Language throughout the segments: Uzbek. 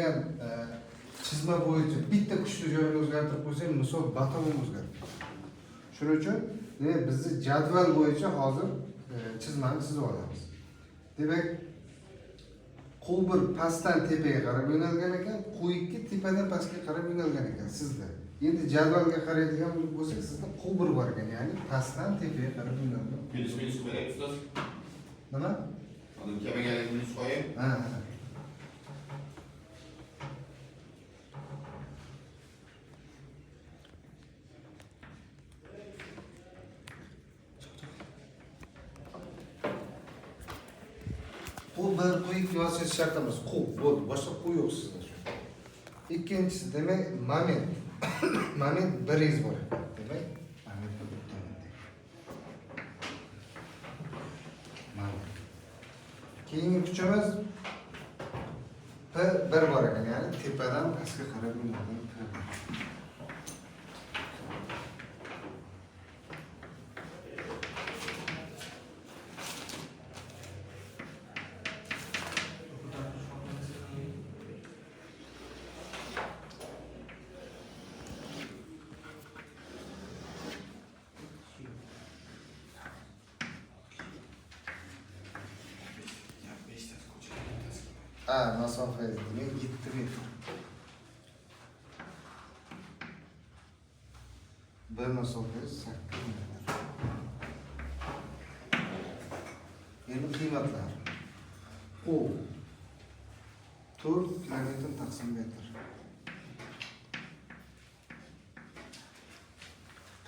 berilgan chizma bo'yicha bitta kuchli joyini o'zgartirib qo'ysak, misol batamom o'zgaradi. Shuning uchun bizni jadval bo'yicha hozir chizmani chizib olamiz. Demak, qo'l pastdan tepaga qarab yo'nalgan ekan, qo'yikki tepadan pastga qarab yo'nalgan ekan sizda. Endi jadvalga qaraydigan bo'lsak, sizda qo'l bor ekan, ya'ni pastdan tepaga qarab yo'nalgan. Minus qo'yay ustoz. Nima? Hozir kelmagan minus qo'yay. Ha. Qo'l bir qo'yib yozishingiz shart emas. Qo'l bo'ldi, boshqa qo'y yo'q sizda shu. Ikkinchisi demak moment. Moment biringiz bor. Demak, momentni bittaman. Moment. Keyingi kuchimiz bir bor ekan, ya'ni tepadan pastga qarab yo'nalgan. Masofa demek 7 metr. Bir masofa 8 metr. Endi qiymatlar. O 4 kilometr taqsim metr.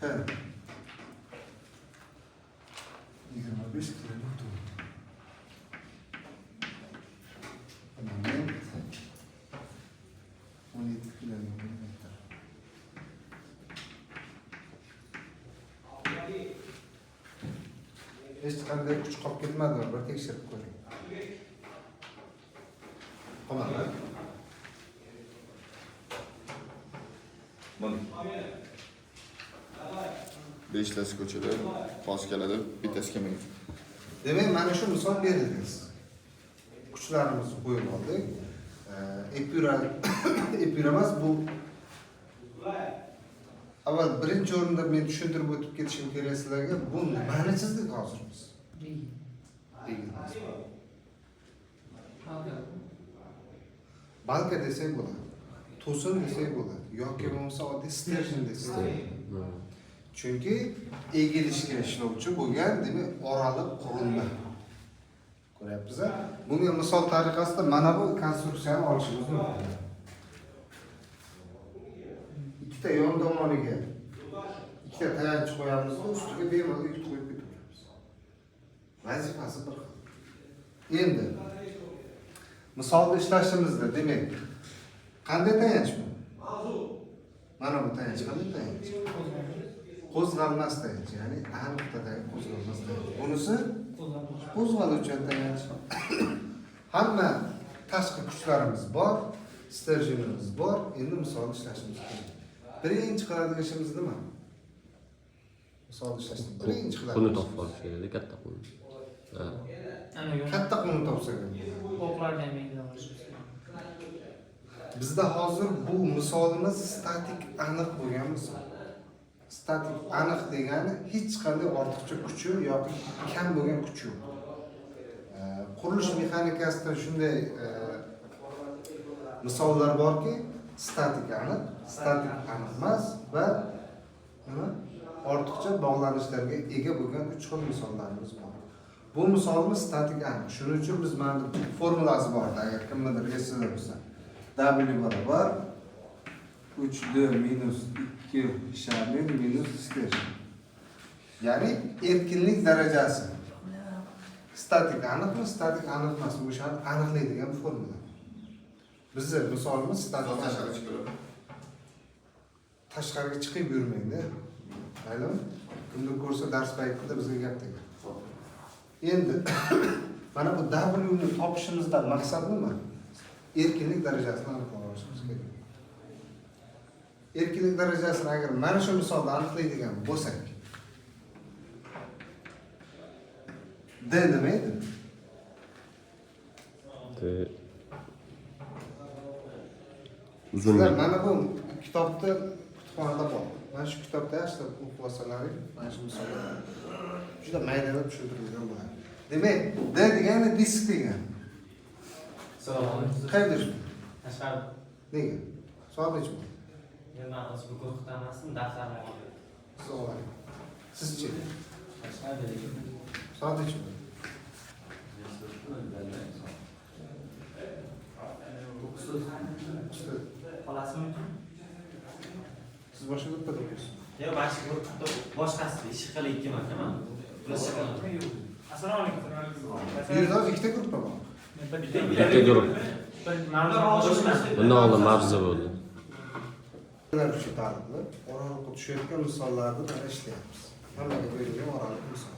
T 25 kilometr. Moment 17 kilometr. Hech qanday kuch qolib ketmadi, bir tekshirib ko'ring. Qolmadi. Mana. 5 tasi ko'chada bos keladi, bittasi kelmaydi. Demak, mana shu misol berildi. Kuchlarimizni qo'yib oldik. Epura emas bu. Avval birinchi o'rinda men tushuntirib o'tib ketishim kerak sizlarga. Bu nimani chizdik hozir biz? Balka desak bo'ladi. To'sin desak bo'ladi. Yoki bo'lmasa oddiy sterjin desak bo'ladi. Chunki egilishga ishlovchi bo'lgan, demak, oraliq qurilma. Ko'ryapsiz? Bunga misol tariqasida mana bu konstruksiyani olishimiz mumkin. Ikkita yon tomoniga ikkita tayanch qo'yamiz va ustiga bemalol yuk qo'yib ketaveramiz. Vazifasi bir xil. Endi misolda ishlashimizda demak, qanday tayanch bu? Mana bu tayanch qanday tayanch? Qo'zg'almas tayanch, ya'ni aniqdagi qo'zg'almas tayanch. Bunisi qo'zg'aluvchan tayanch. Hamma tashqi kuchlarimiz bor, sterjinimiz bor. Endi misol ishlashimiz kerak. Birinchi qiladigan ishimiz nima? Misol ishlashni birinchi qiladigan. Buni topib kerak, katta quni. Ha. Katta quni topsak. O'qlardan menga Bizda hozir bu misolimiz statik aniq bo'lgan misol. Statik aniq degani hech qanday ortiqcha kuchi yoki kam bo'lgan kuchi yo'q. Qurilish mexanikasida shunday misollar borki, statik aniq emas va nima? Ortiqcha bog'lanishlarga ega bo'lgan 3 xil misollarimiz bor. Bu misolimiz statik aniq. Shuning uchun biz mana formulasi bor, agar kimnidir esida bo'lsa. W barobar 3D minus 2 sharmin minus sterjin. Ya'ni erkinlik darajasi. Statik aniqmi, statik aniq emasmi? O'shani aniqlaydigan formula. Bizning misolimiz statik tashqariga chiqib yurmaydi. Maylimi? Kimdir ko'rsa dars paytida bizga gap tegar. Endi mana bu W ni topishimizdan maqsad nima? Erkinlik darajasini aniqlashimiz kerak. Erkinlik darajasini agar mana shu misolda aniqlaydigan bo'lsak, D nima edi? Uzunlik. Mana bu kitobda kutubxonada bor. Mana shu kitobda yaxshilab o'qib olsalaring, mana shu misollar juda maydalab tushuntirilgan bo'ladi. Demak, D degani disk degani. Assalomu alaykum. Qayerda shu? Tashqarida. Nega? Soat necha bo'ldi? Men o'zbek o'qitamasin, daftarlar. Soat. Sizchi? Tashqarida lekin. Soat necha bo'ldi? Xolasizmi? Siz boshqa gruppada o'qiysiz. Yo'q, boshqasi ish qilayotganman, nima? Assalomu alaykum. Bu yerda ikkita gruppa bor. Bitta guruh. Bundan oldin mavzu bo'ldi. Ular shu tariqli oraliqqa tushayotgan misollarni mana ishlayapmiz. Hammaga berilgan oraliq misol.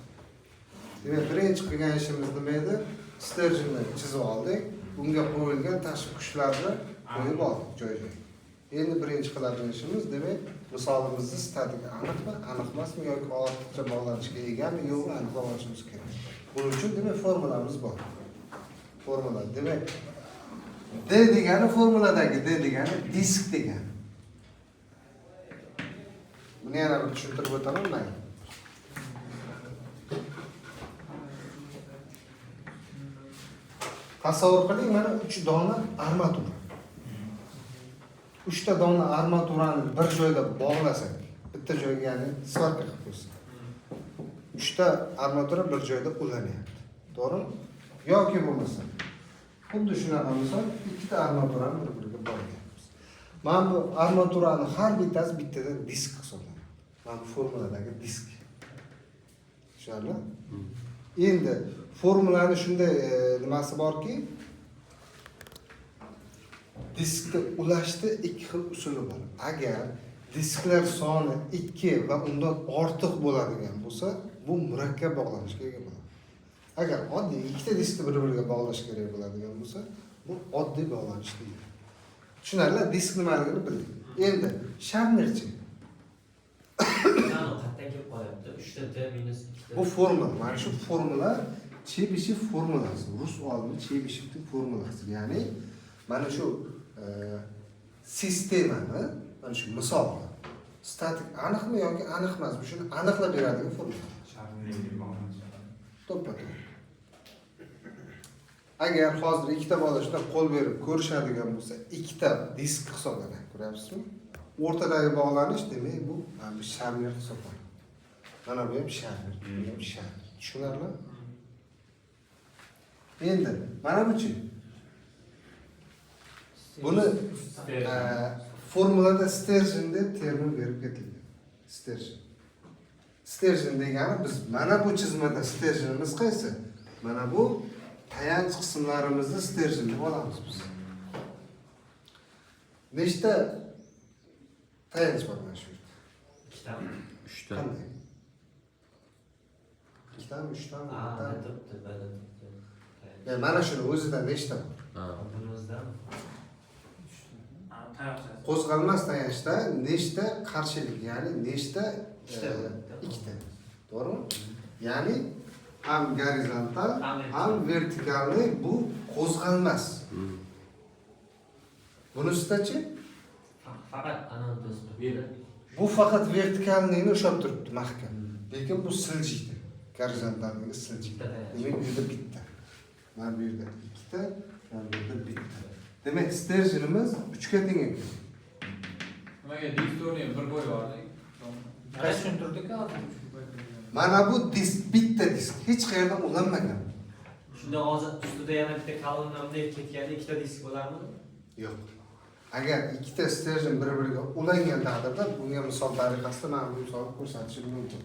Demak, birinchi qilgan ishimiz nima edi? Sterjinni chizib oldik. Bunga qo'yilgan tashqi kuchlarni qo'yib oldik joy-joy. Endi birinchi qiladigan ishimiz, demak, misolimizni statik aniqmi, aniq emasmi yoki ortiqcha bog'lanishga egami, yo'qmi aniqlab olishimiz kerak. Buning uchun demak formulamiz bor. Formula. Demak, D degani formuladagi D degani disk degani. Buni yana bir tushuntirib o'taman men. Tasavvur qiling, mana 3 dona armatura. 3 ta dona armaturani bir joyda bog'lasak, bitta joyga ya'ni svarka qilib qo'ysak. 3 ta armatura bir joyda ulanyapti. To'g'rimi? Yoki bo'lmasa, xuddi shunaqa misol 2 ta armaturani bir-biriga bog'layapmiz. Mana bu armaturani har bittasi bittadan disk hisoblanadi. Mana bu formuladagi disk. Tushunarli? Endi formulani shunday nimasi borki, diskni ulashda ikki xil usuli bor. Agar disklar soni 2 va undan ortiq bo'ladigan bo'lsa, bu murakkab bog'lanishga ega bo'ladi. Agar oddiy ikkita diskni bir-biriga bog'lash kerak bo'ladigan bo'lsa, bu oddiy bog'lanish deydi. Tushunarli? Disk nimaligini bildik. Endi shamnerchi. Qanday kelib qolyapti? 3 ta D minus 2 ta. Bu formula, mana shu formula Chebyshev formulasi, rus olimi Chebyshevning formulasi. Ya'ni mana shu sistemani, mana shu misolni statik aniqmi yoki aniq emasmi, shuni aniqlab beradigan formula. To'ppa-to'g'ri. Agar hozir ikkita bola shunday qo'l berib ko'rishadigan bo'lsa, ikkita disk hisoblanadi, ko'ryapsizmi? O'rtadagi bog'lanish demak bu mana bu shamner hisoblanadi. Mana bu ham shamner, bu ham shamner. Tushunarli? Endi mana buchi. Buni formulada sterjin deb termin berib ketilgan. Sterjin. Sterjin degani biz mana bu chizmada sterjinimiz qaysi? Mana bu tayanch qismlarimizni sterjin deb olamiz biz. Nechta tayanch bor mana shu yerda? 2 ta. 3 ta. Qanday? 2 tami, 3 tami? Yani mana shuni o'zida nechta bor? Bunimizdan Qo'zg'almas tayanchda nechta qarshilik, ya'ni nechta? 2 ta. To'g'rimi? Ya'ni ham gorizontal, ham vertikalni bu qo'zg'almas. Bunisidachi? faqat anadosni. Bu faqat vertikalningni ushlab turibdi mahkam. Lekin bu siljiydi. Gorizontalnigi siljiydi. Demak, bu yerda bitta. Mana bu yerda 2 ta, mana bu yerda bitta. Demak, sterjinimiz 3 ga teng ekan. Nimaga diktorni bir bo'y bordi? Qaysi tushuntirdik hozir? Mana bu disk, bitta disk, hech qayerdan ulanmagan. Shunda hozir ustida yana bitta kolonnamda ketganda 2 ta disk bo'larmidi? Yo'q. Agar ikkita sterjin bir-biriga ulangan taqdirda bunga misol tariqasida mana bu misolni ko'rsatishim mumkin.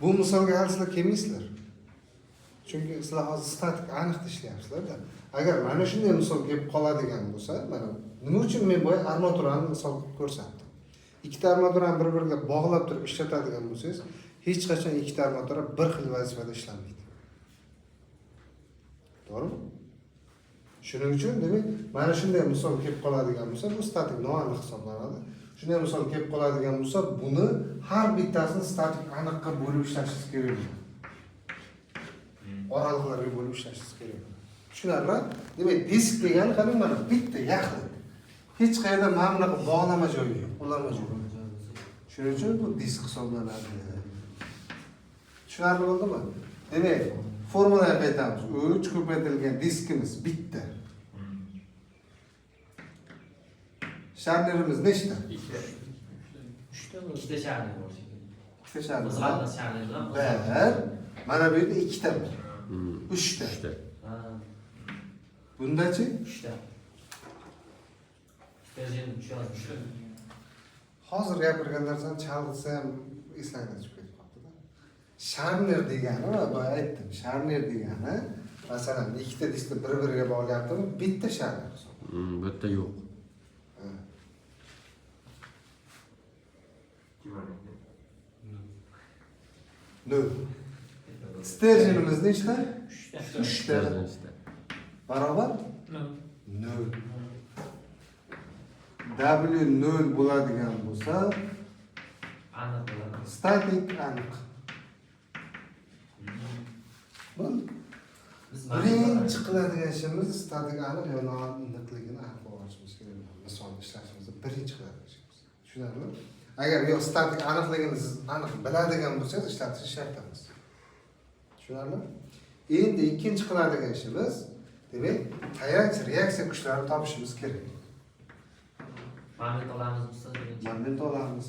Bu misolga hali sizlar kelmaysizlar. Chunki sizlar hozir statik aniq ishlayapsizlar-da. Agar mana shunday misol kelib qoladigan bo'lsa, mana nima uchun men boya armaturani misol qilib ko'rsatdim. ikkita armaturani bir-biriga bog'lab turib ishlatadigan bo'lsangiz, hech qachon ikkita armatura bir xil vazifada ishlamaydi. To'g'rimi? Shuning uchun demak, mana shunday misol kelib qoladigan bo'lsa, bu statik noaniq hisoblanadi. Shunday misol kelib qoladigan bo'lsa, buni har bittasini statik aniqqa bo'lib ishlashingiz kerak. Oraliklarga bo'lib ishlashingiz kerak. Tushunarli? Demak, disk degani qarang mana bitta yaqin. Hech qayerda mana bunaqa bog'lama joyi yo'q, ulama joyi. Shuning uchun bu disk hisoblanadi. Tushunarli bo'ldimi? Demak, formulaga qaytamiz. 3 ko'paytirilgan diskimiz bitta. Sharnerimiz nechta? Ikkita sharni bor shekilli. Ikkita sharner. O'zg'almas sharni bilan. Mana bu yerda ikkita bor. 3 ta. Bundachi? 3 ta. Stержен 3 yozmish. Hozir gapirgan narsani chalg'itsa ham eslangdan chiqib ketib qoldi-da. Sharner degani, boya aytdim, sharner degani, masalan, ikkita diskni bir-biriga bog'layaptimi, bitta sharner hisoblanadi. Bu yerda yo'q. Nol. Sterjenimiz nechta? 3 ta. 3 ta. Barobar? Nol. W0 bo'ladigan bo'lsa, Aniq bo'ladi. statik aniq. Bu birinchi qiladigan ishimiz statik aniq yo noaniqligini aniqlab olishimiz kerak. Misol ishlashimizda birinchi qiladigan ishimiz. Tushunarlimi? Agar yo statik aniqligini siz aniq biladigan bo'lsangiz ishlatish shart emas. Tushunarlimi? Endi ikkinchi qiladigan ishimiz, demak, tayanch reaksiya kuchlarini topishimiz kerak. Moment olamiz biz birinchi. Moment olamiz.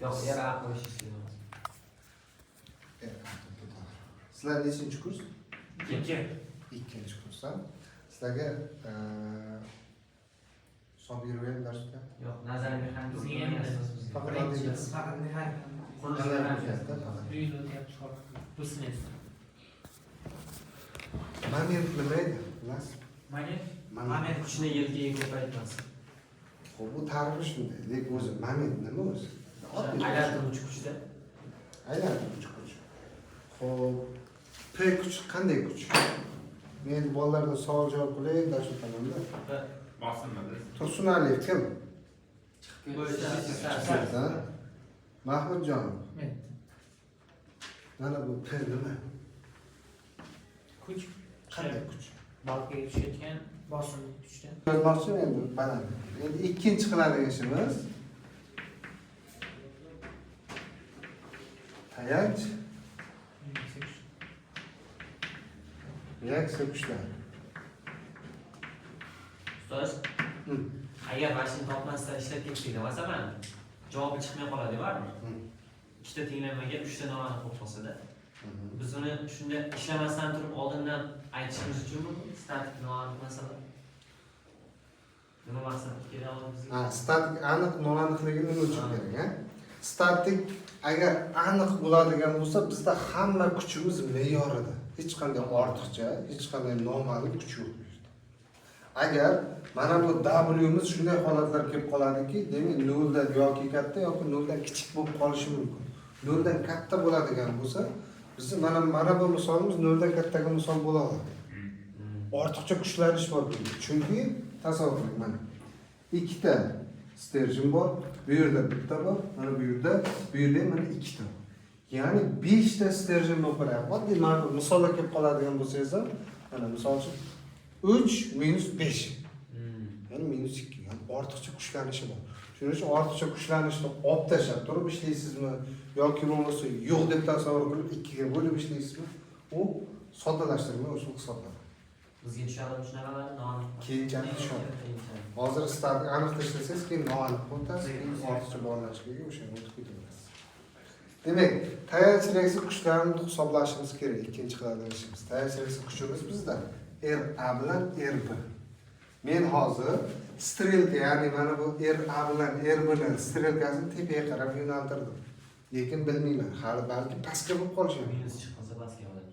Yo'q, yer qo'yishingiz kerak. Sizlar nechinchi kurs? 2. Ikkinchi kursdan. Sizlarga hisob bergan darsda? Yo'q, nazariy mexanika o'rganasiz. Faqat oddiy Qurilish mexanikasi. Bu sinf. Moment nima edi? Bilasiz? Moment kuchni yelkaga ko'paytirmas. Xo'p, bu tarifi shunday. Lekin o'zi moment nima o'zi? Aylantiruvchi kuchda. Aylantiruvchi kuch. Xo'p, P kuch qanday kuch? Men bolalarga savol javob qilaylik, dars o'taman-da. Bosimmadi. Tursunaliyev kim? Bo'lsa, Mahmudjon. Mana bu P nima? Kuch Qanday kuch? balkiga tushayotgan bosimni kuchdan. Yozmoqchi endi baland. Endi ikkinchi qiladigan ishimiz tayanch reaksiya kuchlari. ustoz, agar mashina topmasdan ishlab ketdik, masalan, javobi chiqmay qoladi, barmi? Ikkita tenglanmaga 3 ta noaniq bo'lib qolsa-da. Biz uni shunda ishlamasdan turib oldindan aytishimiz uchunmi? Statik noaniq masala. Nima maqsad kerak bizga? Ha, statik aniq noaniqligi nima uchun kerak, ha? Statik agar aniq bo'ladigan bo'lsa, bizda hamma kuchimiz me'yorida. Hech qanday ortiqcha, hech qanday noma'lum kuch yo'q bu yerda. Agar mana bu W'miz shunday holatlar kelib qoladiki, demak 0 dan yoki katta yoki 0 dan kichik bo'lib qolishi mumkin. 0 dan katta bo'ladigan bo'lsa, biz mana bu misolimiz 0 dan kattaga misol bo'la oladi. Ortiqcha kuchlanish bor. Chunki tasavvur qiling, mana ikkita sterjen bor, bu yerda bitta bor, mana bu yerda mana ikkita. Ya'ni 5 ta sterjen bo'lib qolyapti. Oddiy ma'lum misolga kelib qoladigan bo'lsangiz ham, mana misol uchun 3 minus 5. Ya'ni minus 2. Yani ortiqcha kuchlanishi bor. Shuning uchun ortiqcha kuchlanishni olib tashlab turib ishlaysizmi yoki bo'lmasa yo'q deb tasavvur qilib 2 ga bo'lib ishlaysizmi? U soddalashtirma usul hisoblanadi. Bizga tushadi shunaqalar noaniq. Keyinchalik tushadi. Hozir statik aniq tashlasangiz, keyin noaniq o'tasiz, keyin ortiqcha bog'lanishga o'shanga o'tib ketasiz. Demak, tayanch reaksiya kuchlarini hisoblashimiz kerak. Ikkinchi qiladigan ishimiz. Tayanch reaksiya kuchimiz bizda RA bilan R1. Men hozir strelka, ya'ni mana bu RA bilan R1 strelkasini tepaga qarab yo'naltirdim. Lekin bilmayman, hali balki pastga bo'lib qolishi mumkin. Minus chiqdi.